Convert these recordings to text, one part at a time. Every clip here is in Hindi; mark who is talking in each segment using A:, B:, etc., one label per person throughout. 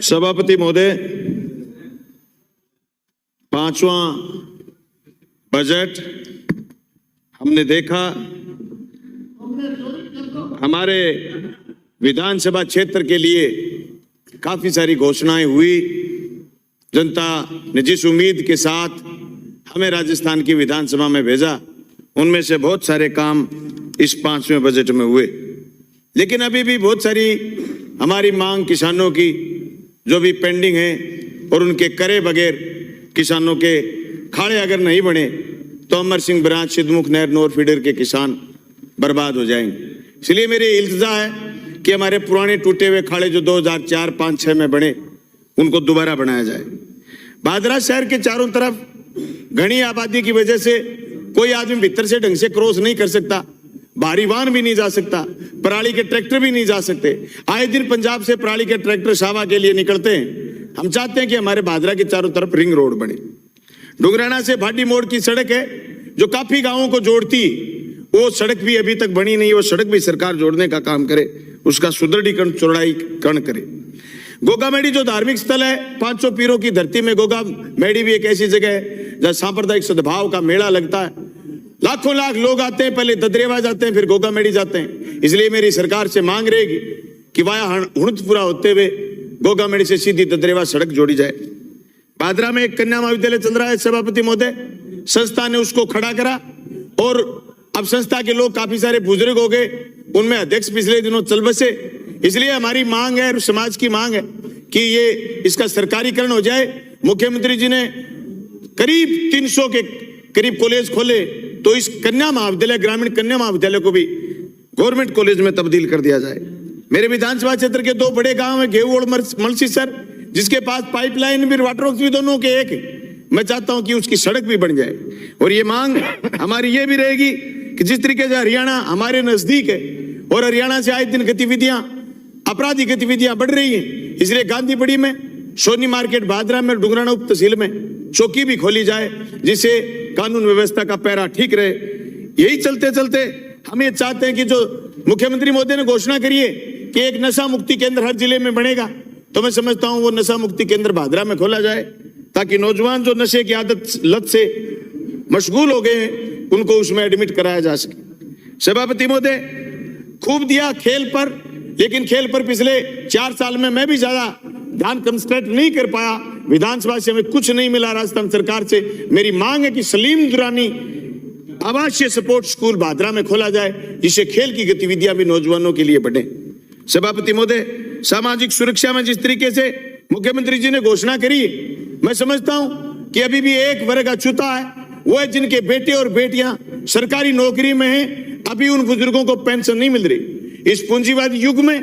A: सभापति महोदय, पांचवा बजट हमने देखा, हमारे विधानसभा क्षेत्र के लिए काफी सारी घोषणाएं हुई। जनता ने जिस उम्मीद के साथ हमें राजस्थान की विधानसभा में भेजा, उनमें से बहुत सारे काम इस पांचवें बजट में हुए। लेकिन अभी भी बहुत सारी हमारी मांग किसानों की जो भी पेंडिंग है, और उनके करे बगैर किसानों के खाड़े अगर नहीं बने तो अमर सिंह ब्रांच, सिद्धमुख नहर, नोर फीडर के किसान बर्बाद हो जाएंगे। इसलिए मेरी इल्तिजा है कि हमारे पुराने टूटे हुए खाड़े जो 2004, 5, 6 में बने, उनको दोबारा बनाया जाए। भादरा शहर के चारों तरफ घनी आबादी की वजह से कोई आदमी भीतर से ढंग से क्रॉस नहीं कर सकता, भारी वाहन भी नहीं जा सकता, पराली के ट्रैक्टर भी नहीं जा सकते। आए दिन पंजाब से पराली के ट्रैक्टर सावा के लिए निकलते हैं। हम चाहते हैं कि हमारे भादरा के चारों तरफ रिंग रोड बने। डुगराना से भाटी मोड़ की सड़क है जो काफी गांवों को जोड़ती, वो सड़क भी अभी तक बनी नहीं। वो सड़क भी सरकार जोड़ने का काम करे, उसका सुदृढ़ीकरण, चौड़ाईकरण करे। गोगा मेडी जो धार्मिक स्थल है, 500 पीरों की धरती में गोगा मेडी भी एक ऐसी जगह है जहाँ सांप्रदायिक सद्भाव का मेला लगता है। लाखों लाख लोग आते हैं, पहले ददरेवा जाते हैं, फिर गोगा मेडी जाते हैं। इसलिए मेरी सरकार से मांग रहेगी कि वाया हुणतपुरा होते हुए गोगा मेडी से सीधी ददरेवा सड़क जोड़ी जाए। भादरा में एक कन्या महाविद्यालय चल रहा है सभापति महोदय, संस्था ने उसको खड़ा करा, और अब संस्था के लोग काफी सारे बुजुर्ग हो गए, उनमें अध्यक्ष पिछले दिनों चल बसे। इसलिए हमारी मांग है और समाज की मांग है कि ये इसका सरकारीकरण हो जाए। मुख्यमंत्री जी ने करीब 300 के करीब कॉलेज खोले, तो इस कन्या महाविद्यालय, ग्रामीण कन्या महाविद्यालय को भी गवर्नमेंट कॉलेज में तब्दील कर दिया जाए। मेरे विधानसभा क्षेत्र के 2 बड़े गांव है, घेऊ और मलसीसर, जिसके पास पाइपलाइन भी, वाटर वर्क्स भी दोनों के एक है। मैं चाहता हूं कि उसकी सड़क भी बन जाए। और ये मांग हमारी ये भी रहेगी कि जिस तरीके से हरियाणा हमारे नजदीक है और हरियाणा से आए दिन गतिविधियां, आपराधिक गतिविधियां बढ़ रही हैं, इसलिए गांधी बड़ी में, सोनी मार्केट, भादरा में, डुगराना उप तहसील में चौकी भी खोली जाए, जिससे कानून व्यवस्था का पैरा ठीक रहे। यही चलते चलते हम ये चाहते हैं कि जो मुख्यमंत्री मोदी ने घोषणा करी है कि एक नशा मुक्ति केंद्र हर जिले में बनेगा, तो मैं समझता हूं वो नशा मुक्ति केंद्र भादरा में खोला जाए, ताकि नौजवान जो नशे की आदत, लत से मशगूल हो गए हैं, उनको उसमें एडमिट कराया जा सके। सभापति महोदय, खूब दिया खेल पर, लेकिन खेल पर पिछले 4 साल में मैं भी ज्यादा ध्यान कंसंट्रेट नहीं कर पाया। विधानसभा से हमें कुछ नहीं मिला राजस्थान सरकार से। मेरी मांग है कि सलीम दुरानी आवासीय सपोर्ट स्कूल भादरा में खोला जाए, जिससे खेल की गतिविधियां भी नौजवानों के लिए बढ़े। सभापति महोदय, सामाजिक सुरक्षा में जिस तरीके से मुख्यमंत्री जी ने घोषणा करी, मैं समझता हूं कि अभी भी एक वर्ग अछूता है, वो है जिनके बेटे और बेटियां सरकारी नौकरी में हैं। अभी उन बुजुर्गों को पेंशन नहीं मिल रही। इस पूंजीवादी युग में,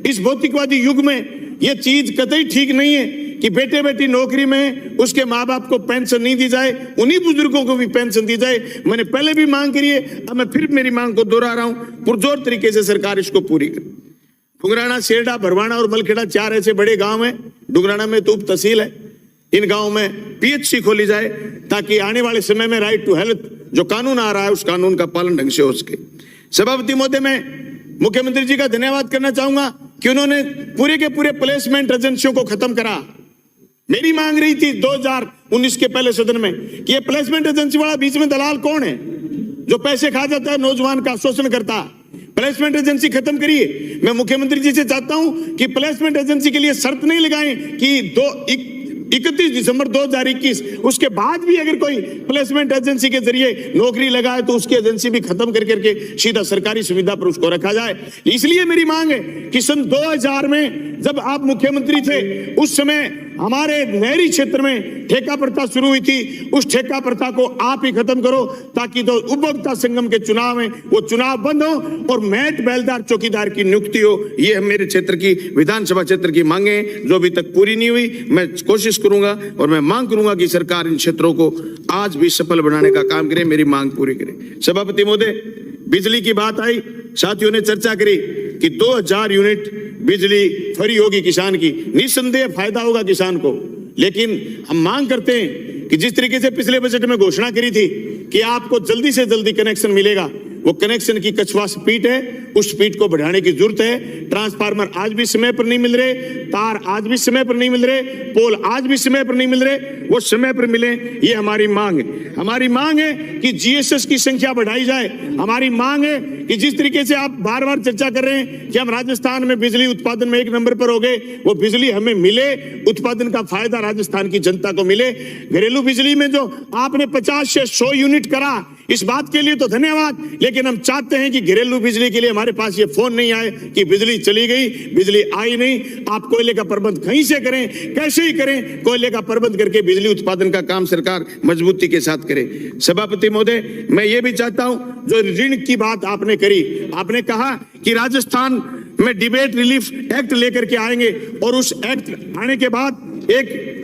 A: इस भौतिकवादी युग में यह चीज कतई ठीक नहीं है कि बेटे बेटी नौकरी में, उसके माँ बाप को पेंशन नहीं दी जाए, उन्हीं बुजुर्गों को भी पेंशन दी जाए। मैंने पहले भी मांग करी है, अब मैं फिर मेरी मांग को दोहरा रहा हूं, पुरजोर तरीके से सरकार इसको पूरी करे। डुगराना, सेरडा, भरवाना और मलखेड़ा 4 ऐसे बड़े गांव हैं। डुगराना में तो उप तहसील है, इन गांवों में PHC खोली जाए, ताकि आने वाले समय में राइट टू हेल्थ जो कानून आ रहा है, उस कानून का पालन ढंग से हो सके। सभापति महोदय, मैं मुख्यमंत्री जी का धन्यवाद करना चाहूंगा कि उन्होंने पूरे के पूरे प्लेसमेंट एजेंसियों को खत्म करा। मेरी मांग रही थी 2019 के पहले सदन में कि ये प्लेसमेंट एजेंसी वाला बीच में दलाल कौन है जो पैसे खा जाता है, नौजवान का शोषण करता है। प्लेसमेंट एजेंसी खत्म करिए। मैं मुख्यमंत्री जी से चाहता हूं कि प्लेसमेंट एजेंसी के लिए शर्त नहीं लगाएं कि 31 दिसंबर 2021 उसके बाद भी अगर कोई प्लेसमेंट एजेंसी के जरिए नौकरी लगाए तो उसकी एजेंसी भी खत्म कर करके सीधा सरकारी सुविधा पर उसको रखा जाए। इसलिए मेरी मांग है कि सन 2000 में जब आप मुख्यमंत्री थे, उस समय हमारे नहरी क्षेत्र में ठेका प्रथा शुरू हुई थी। उस ठेका प्रथा को आप ही खत्म करो, ताकि जो उपभोक्ता संगम के चुनाव है वो चुनाव बंद हो और मैट बेलदार चौकीदार की नियुक्ति हो। ये मेरे क्षेत्र की, विधानसभा क्षेत्र की मांगे जो अभी तक पूरी नहीं हुई। मैं कोशिश करूंगा और मैं मांग करूंगा कि सरकार इन क्षेत्रों को आज भी सफल बनाने का काम करे, मेरी मांग पूरी करे। सभापति महोदय, बिजली की बात आई, साथियों ने चर्चा करी कि 2000 यूनिट बिजली फ्री होगी किसान की। निस्संदेह फायदा होगा किसान को, लेकिन हम मांग करते हैं कि जिस तरीके से पिछले बजट में घोषणा करी थी कि आपको जल्दी से जल्दी कनेक्शन मिलेगा, वो कनेक्शन की कछुआ स्पीड है, उस स्पीड को बढ़ाने की जरूरत है। ट्रांसफार्मर आज भी समय पर नहीं मिल रहे, तार आज भी समय पर नहीं मिल रहे, पोल आज भी समय पर नहीं मिल रहे, वो समय पर मिले, ये हमारी मांग है। हमारी मांग है कि जीएसएस की संख्या बढ़ाई जाए। हमारी मांग है कि जिस तरीके से आप बार बार चर्चा कर रहे हैं कि हम राजस्थान में बिजली उत्पादन में 1 नंबर पर हो गए, वो बिजली हमें मिले, उत्पादन का फायदा राजस्थान की जनता को मिले। घरेलू बिजली में जो आपने 50 से 100 यूनिट करा, इस बात के लिए तो धन्यवाद, लेकिन हम चाहते हैं कि घरेलू बिजली के लिए हमारे पास ये फोन नहीं आए कि बिजली चली गई, बिजली आई नहीं। आप कोयले का प्रबंध कहीं से करें, कैसे ही करें, कोयले का प्रबंध करके बिजली उत्पादन का काम सरकार मजबूती के साथ करे। सभापति महोदय, मैं ये भी चाहता हूं, जो ऋण की बात आपने करी, आपने कहा कि राजस्थान में डिबेट रिलीफ एक्ट लेकर के आएंगे और उस एक्ट आने के बाद एक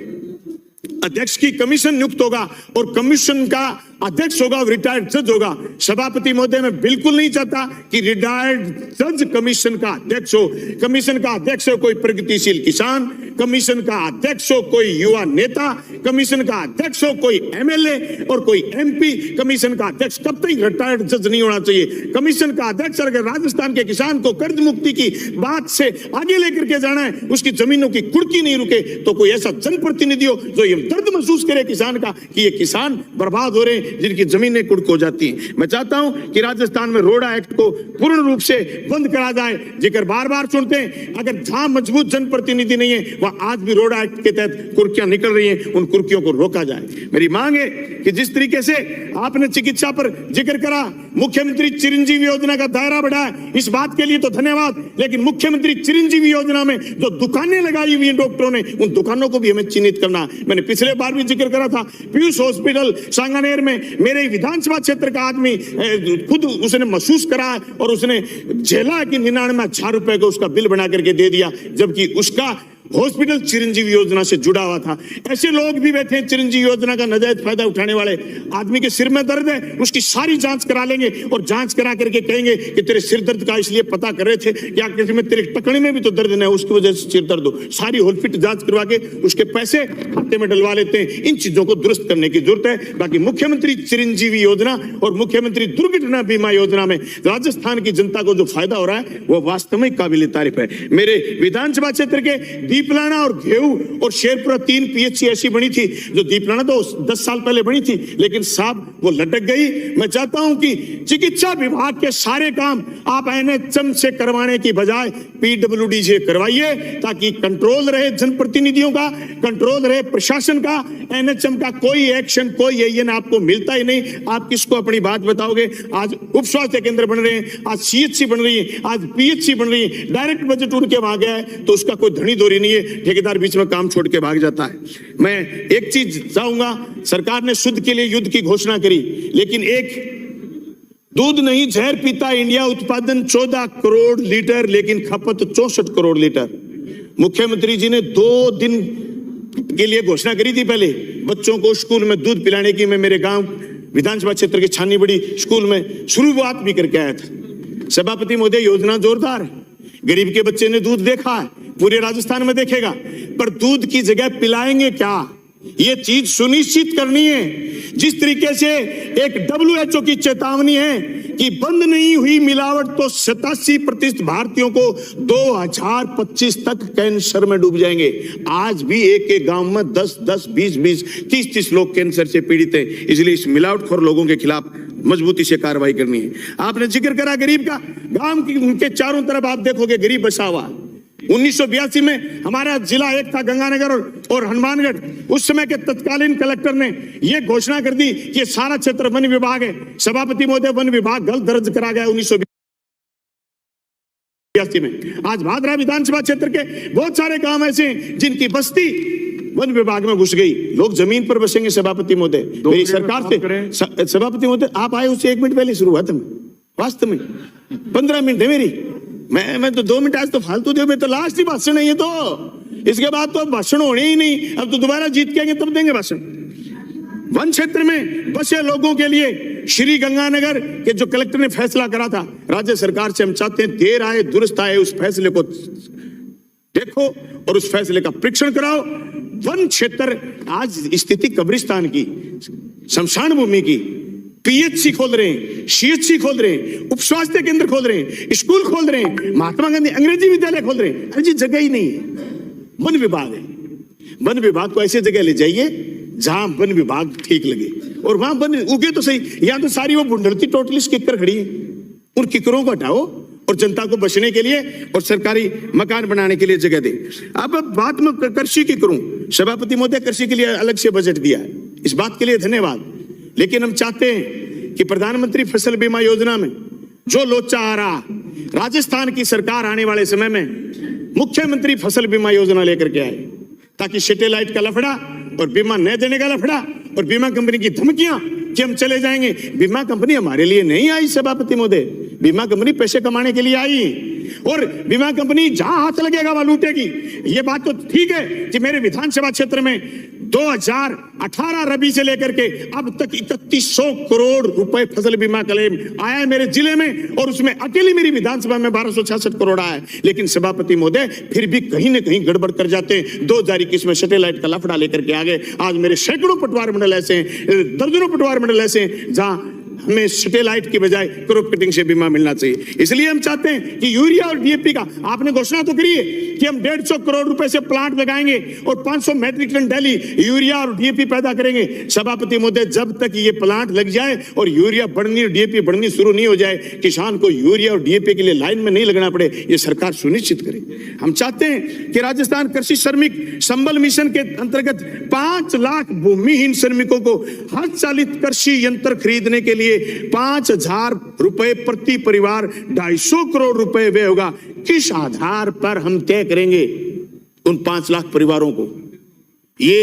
A: अध्यक्ष की कमीशन नियुक्त होगा और कमीशन का अध्यक्ष होगा, रिटायर्ड जज होगा। सभापति महोदय, मैं बिल्कुल नहीं चाहता कि रिटायर्ड जज कमीशन का अध्यक्ष हो। कमीशन का अध्यक्ष हो कोई प्रगतिशील किसान, कमीशन का अध्यक्ष हो कोई युवा नेता, कमीशन का अध्यक्ष हो कोई एमएलए और कोई एमपी। कमीशन का अध्यक्ष कब तक रिटायर्ड जज नहीं होना चाहिए। कमीशन का अध्यक्ष अगर राजस्थान के किसान को कर्ज मुक्ति की बात से आगे लेकर के जाना है, उसकी जमीनों की कुर्की नहीं रुके, तो कोई ऐसा जनप्रतिनिधि हो जो ये दर्द महसूस करे किसान का कि ये किसान बर्बाद हो रहे हैं, जिनकी जमीनें कुर्क हो जाती हैं। मैं चाहता हूं कि राजस्थान में रोडा एक्ट को पूर्ण रूप से बंद करा जाए। जिक्र बार बार सुनते हैं, अगर जहां मजबूत जनप्रतिनिधि नहीं है, वह आज भी रोडा एक्ट के तहत कुर्कियां निकल रही हैं, उन कुर्कियों को रोका जाए। मेरी मांग है कि जिस तरीके से आपने चिकित्सा पर जिक्र करा, मुख्यमंत्री चिरंजीवी योजना का दायरा बढ़ाया, इस बात के लिए तो धन्यवाद, लेकिन मुख्यमंत्री चिरंजीवी योजना में जो दुकानें लगाई हुई हैं डॉक्टरों ने, उन दुकानों को भी हमें चिन्हित करना। मैंने पिछले बार भी जिक्र करा था, पीयूष हॉस्पिटल सांगानेर में मेरे विधानसभा क्षेत्र का आदमी खुद उसने महसूस करा और उसने झेला कि 99,000 रुपए का उसका बिल बना करके दे दिया, जबकि उसका हॉस्पिटल चिरंजीवी योजना से जुड़ा हुआ था। ऐसे लोग भी बैठे हैं चिरंजीवी योजना का नाजायज फायदा उठाने वाले। आदमी के सिर में दर्द है, उसकी सारी जांच करा लेंगे और जांच करा करके कहेंगे कि तेरे सिर दर्द का इसलिए पता कर रहे थे, या किसी में तेरे टकने में भी तो दर्द नहीं, उसकी वजह से सिर दर्द हो। सारी होलफिट जांच करवा के उसके पैसे खाते में डलवा लेते हैं। इन चीजों को दुरुस्त करने की जरूरत है। बाकी मुख्यमंत्री चिरंजीवी योजना और मुख्यमंत्री दुर्घटना बीमा योजना में राजस्थान की जनता को जो फायदा हो रहा है, वो वास्तव में काबिल तारीफ है। मेरे विधानसभा क्षेत्र के दीपलाना और घेऊ और शेरपुरा 3 पीएचसी ऐसी बनी थी, जो दीपलाना तो 10 साल पहले बनी थी, लेकिन साहब वो लटक गई। मैं चाहता हूं कि चिकित्सा विभाग के सारे काम आप एनएचएम से करवाने की बजाय पीडब्ल्यूडी से करवाइए, ताकि कंट्रोल रहे जनप्रतिनिधियों का, कंट्रोल रहे प्रशासन का। एनएचएम का कोई एक्शन, कोई एएन आपको मिलता ही नहीं। आप किसको अपनी बात बताओगे? आज उप स्वास्थ्य केंद्र बन रहे हैं, आज सीएचसी बन रही है, आज पीएचसी बन रही है। डायरेक्ट बजट उनके वहां गया है तो उसका कोई धनी दोरी नहीं है, ठेकेदार बीच में काम छोड़ के भाग जाता है। मैं एक चीज चाहूंगा, सरकार ने शुद्ध के लिए युद्ध की घोषणा करी, लेकिन एक दूध नहीं जहर पीता इंडिया उत्पादन 14 करोड़ लीटर, लेकिन खपत 64 करोड़ लीटर। मुख्यमंत्री जी ने 2 दिन के लिए घोषणा करी थी पहले, बच्चों को स्कूल में दूध पिलाने की। मैं मेरे गांव विधानसभा क्षेत्र के छानी बड़ी स्कूल में शुरुआत भी करके आया था। सभापति महोदय, योजना जोरदार है। गरीब के बच्चे ने दूध देखा है, पूरे राजस्थान में देखेगा, पर दूध की जगह पिलाएंगे क्या, ये चीज सुनिश्चित करनी है। जिस तरीके से एक WHO की चेतावनी है कि बंद नहीं हुई मिलावट तो 87% भारतीयों को 2025 तक कैंसर में डूब जाएंगे। आज भी एक गांव में 10-10, 20-20, 30-30 लोग कैंसर से पीड़ित हैं। इसलिए इस मिलावटखोर लोगों के खिलाफ मजबूती से कार्रवाई करनी है। आपने जिक्र करा गरीब का, गांव के चारों तरफ आप देखोगे गरीब बसा हुआ। 1982 में हमारा जिला एक था गंगानगर और हनुमानगढ़। उस समय के तत्कालीन कलेक्टर ने यह घोषणा कर दी कि सारा क्षेत्र वन विभाग है। सभापति महोदय, वन विभाग गलत दर्ज करा गया 1982 में। आज भादरा विधानसभा क्षेत्र के बहुत सारे गांव ऐसे हैं जिनकी बस्ती वन विभाग में घुस गई। लोग जमीन पर बसेंगे। सभापति महोदय, मेरी सरकार से, सभापति महोदय आप आए उससे 1 मिनट पहले शुरुआत में, वास्तव में 15 मिनट है मेरी। मैं तो 2 मिनट आज तो फालतू दे, मैं तो लास्ट ही भाषण है ये तो, इसके बाद तो भाषण होने ही नहीं। अब तो दोबारा जीत के आएंगे तब देंगे भाषण। वन क्षेत्र में बसे लोगों के लिए श्री गंगानगर के जो कलेक्टर ने फैसला करा था, राज्य सरकार से हम चाहते हैं देर आए दुरुस्त आए, उस फैसले को देखो और उस फैसले का परीक्षण कराओ। वन क्षेत्र आज स्थिति कब्रिस्तान की, शमशान भूमि की,
B: पीएचसी खोल रहे हैं, सीएचसी खोल रहे हैं, उप स्वास्थ्य केंद्र खोल रहे हैं, स्कूल खोल रहे हैं, महात्मा गांधी अंग्रेजी विद्यालय खोल रहे हैं। अरे जी जगह ही नहीं है। वन विभाग है, वन विभाग को ऐसी जगह ले जाइए जहां वन विभाग ठीक लगे और वहां वन उगे तो सही। यहां तो सारी वो बुंडरती टोटली किक्कर खड़ी है। उन किकरों को हटाओ और जनता को बचने के लिए और सरकारी मकान बनाने के लिए जगह दे। अब बात मैं कृषि की करूं, सभापति महोदय कृषि के लिए अलग से बजट दिया है, इस बात के लिए धन्यवाद। लेकिन हम चाहते हैं कि प्रधानमंत्री फसल बीमा योजना में जो लोचा आ रहा, राजस्थान की सरकार आने वाले समय में मुख्यमंत्री फसल बीमा योजना लेकर के आए, ताकि सैटेलाइट का लफड़ा और बीमा न देने का लफड़ा और बीमा कंपनी की धमकियां कि हम चले जाएंगे। बीमा कंपनी हमारे लिए नहीं आई सभापति महोदय, बीमा कंपनी पैसे कमाने के लिए आई और बीमा कंपनी जहां हाथ लगेगा वहां लूटेगी। ये बात तो ठीक है कि मेरे विधानसभा क्षेत्र में 2018 रबी से लेकर के अब तक 3100 करोड़ रुपए फसल बीमा क्लेम आया है मेरे जिले में और उसमें अकेली मेरी विधानसभा में 1266 करोड़ आया है। लेकिन सभापति महोदय फिर भी कहीं न कहीं गड़बड़ कर जाते हैं। 2021 में सैटेलाइट का लफड़ा लेकर के आ गए। आज मेरे सैकड़ों पटवार मंडल ऐसे हैं, दर्जनों पटवार मंडल ऐसे हैं जहां हमें सैटेलाइट की बजाय क्रॉप कटिंग से बीमा मिलना चाहिए। इसलिए हम चाहते हैं कि यूरिया और डीएपी का आपने घोषणा तो करी है कि हम 150 करोड़ रुपए से प्लांट लगाएंगे और 500 मैट्रिक टन डेली यूरिया और डीएपी पैदा करेंगे। सभापति महोदय जब तक ये प्लांट लग जाए और यूरिया बढ़नी और डीएपी बढ़नी शुरू नहीं हो जाए, किसान को यूरिया और डीएपी के लिए लाइन में नहीं लगना पड़े, ये सरकार सुनिश्चित करे। हम चाहते हैं कि राजस्थान कृषि श्रमिक संबल मिशन के अंतर्गत 5 लाख भूमिहीन श्रमिकों को हस्तचालित कृषि यंत्र खरीदने के लिए 5000 रुपए प्रति परिवार 250 करोड़ रुपए व्यय होगा। किस आधार पर हम तय करेंगे उन 5 लाख परिवारों को? ये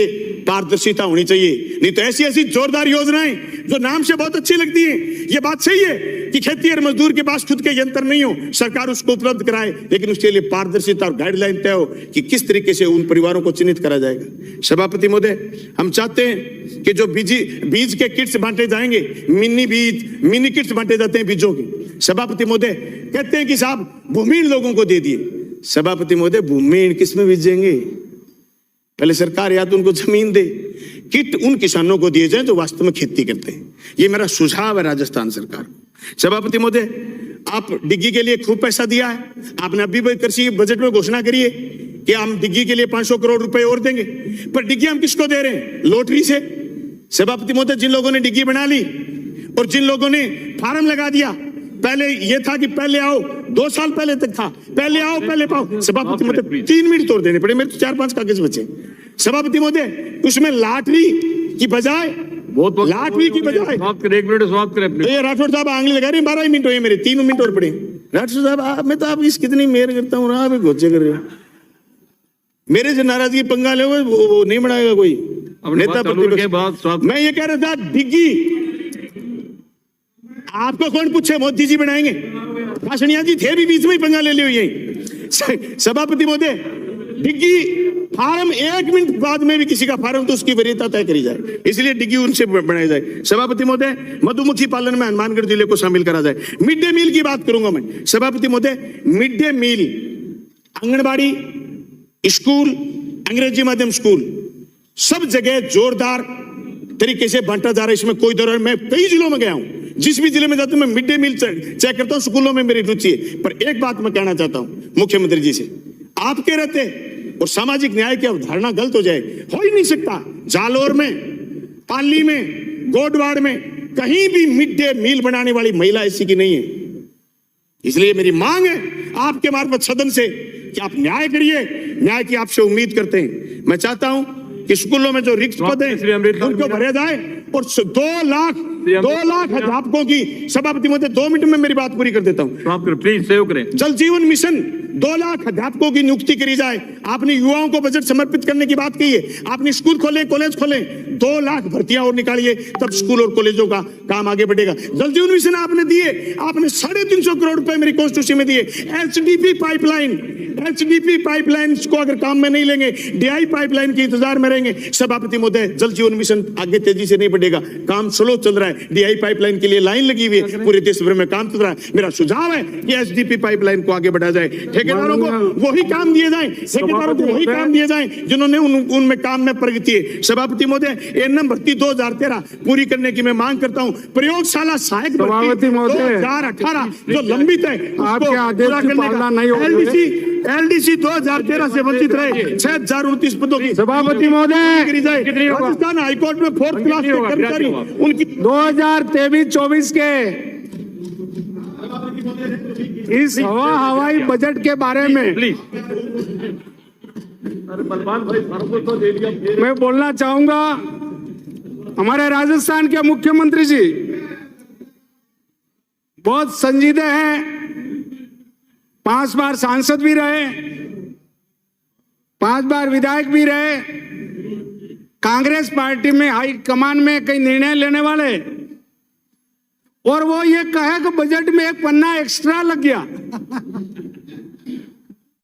B: पारदर्शिता होनी चाहिए। नहीं तो ऐसी ऐसी जोरदार योजनाएं जो नाम से बहुत अच्छी लगती हैं, ये बात सही है कि खेती और मजदूर के पास खुद के यंत्र नहीं हो, सरकार उसको उपलब्ध कराए, लेकिन उसके लिए पारदर्शिता और गाइडलाइन तय हो कि किस तरीके से उन परिवारों को चिन्हित करा जाएगा। सभापति महोदय, हम चाहते हैं कि जो बीज के किट्स बांटे जाएंगे, मिनी किट्स बांटे जाते हैं बीजों की। सभापति महोदय कहते हैं कि साहब भूमिहीन लोगों को दे दिए। सभापति महोदय भूमिहीन किस में बीजेंगे? पहले सरकार या तो उनको जमीन दे, किट उन किसानों को दिए जाए जो वास्तव में खेती करते हैं। ये मेरा सुझाव है राजस्थान सरकार को। सभापति महोदय, आप डिग्गी के लिए खूब पैसा दिया है, आपने अभी कृषि बजट में घोषणा करी है कि हम डिग्गी के लिए 500 करोड़ रुपए और देंगे, पर डिग्गी हम किसको दे रहे हैं? लॉटरी से। सभापति महोदय, जिन लोगों ने डिग्गी बना ली और जिन लोगों ने फार्म लगा दिया, पहले ये था कि पहले आओ, 2 साल पहले तक था पहले आओ पहले पाओ। सभापति महोदय 3 मिनट तोड़ देने पड़े, मेरे तो 4-5 कागज बचे। सभापति महोदय, उसमें लॉटरी की बजाय लाटवी की बजाय
C: 1 मिनट समाप्त करें।
B: ये राठौड़ साहब आंगली लगा रहे हैं, 12 मिनट हुए मेरे, 3 मिनट और पड़े। राठौड़ साहब मैं तो आप इस कितनी मेहर करता हूँ, आप गोचे कर रहे हो। मेरे से नाराजगी पंगा ले वो नहीं बनाएगा कोई नेता प्रतिपक्ष। मैं ये कह रहा था डिग्गी आपको कौन पूछे, मोदी जी बनाएंगे? भाषणिया जी थे भी बीच में ही पंगा ले लियो यही। सभापति महोदय, डिग्गी फार्म 1 मिनट बाद में भी किसी का फार्म तो उसकी वरीयता तय करी जाए, इसलिए डिग्गी उनसे बनाई जाए। सभापति महोदय, मधुमक्खी पालन में हनुमानगढ़ जिले को शामिल करा जाए। मिड डे मील की बात करूंगा मैं। सभापति महोदय, mid day meal anganwadi school, अंग्रेजी माध्यम स्कूल सब जगह जोरदार तरीके से बांटा जा रहा है, इसमें कोई दौर। मैं कई जिलों में गया हूं, जिस भी जिले में जाता हूं मैं मिड डे मील चेक करता हूं, स्कूलों में मेरी रुचि है। पर एक बात मैं कहना चाहता हूं मुख्यमंत्री जी से, आपके रहते और सामाजिक न्याय की अवधारणा गलत हो जाए, हो ही नहीं सकता। जालोर में, पाली में, गोडवाड़ में कहीं भी मिड डे मील बनाने वाली महिला ऐसी की नहीं है। इसलिए मेरी मांग है आपके मार्फत सदन से कि आप न्याय करिए, न्याय की आपसे उम्मीद करते हैं। मैं चाहता हूं कि स्कूलों में जो रिक्त पद हैं उनको भरे जाए और 2 लाख अध्यापकों की। सभापति महोदय 2 मिनट में मेरी बात पूरी कर देता हूं,
C: प्लीज सेव करें।
B: जल जीवन मिशन 2 लाख अध्यापकों की नियुक्ति करी जाए। आपने युवाओं को बजट समर्पित करने की बात कही है, आपने स्कूल खोले, कॉलेज खोले, 2 लाख भर्तियां और निकालिए, तब स्कूल और कॉलेजों का काम आगे बढ़ेगा। जल जीवन मिशन आपने दिए, आपने 350 करोड़ रुपए मेरी कॉन्स्टिट्यूंसी में दिए। एचडीपी पाइपलाइन को अगर काम में नहीं लेंगे, डीआई पाइपलाइन के इंतजार में रहेंगे। सभापति महोदय, जल जीवन मिशन आगे तेजी से नहीं बढ़ेगा, काम स्लो चल रहा है। डीआई पाइपलाइन के लिए लाइन लगी हुई है, पूरे देश भर में काम चल रहा है। मेरा सुझाव है कि एचडीपी पाइपलाइन को आगे बढ़ा जाए, ठेकेदारों को वही काम दिए जाए। अधिकारियों को वही काम दिए जाएं जिन्होंने उनमें काम में प्रगति है। सभापति महोदय, एएनएम भर्ती 2013 पूरी करने की मैं मांग करता हूं। प्रयोगशाला सहायक
C: सभापति महोदय,
B: 2018 जो लंबित है
C: आपके आदेश की पालना नहीं हो रही है।
B: एलडीसी 2013 से वंचित रहे 6029 पदों की
C: सभापति महोदय,
B: राजस्थान हाईकोर्ट में 4th क्लास के कर्मचारी उनकी
C: 2023-24 के इस हवाई बजट के बारे में मैं बोलना चाहूंगा। हमारे राजस्थान के मुख्यमंत्री जी बहुत संजीदे हैं, 5 बार सांसद भी रहे, 5 बार विधायक भी रहे, कांग्रेस पार्टी में हाई कमान में कई निर्णय लेने वाले, और वो ये कहे कि बजट में एक पन्ना एक्स्ट्रा लग गया।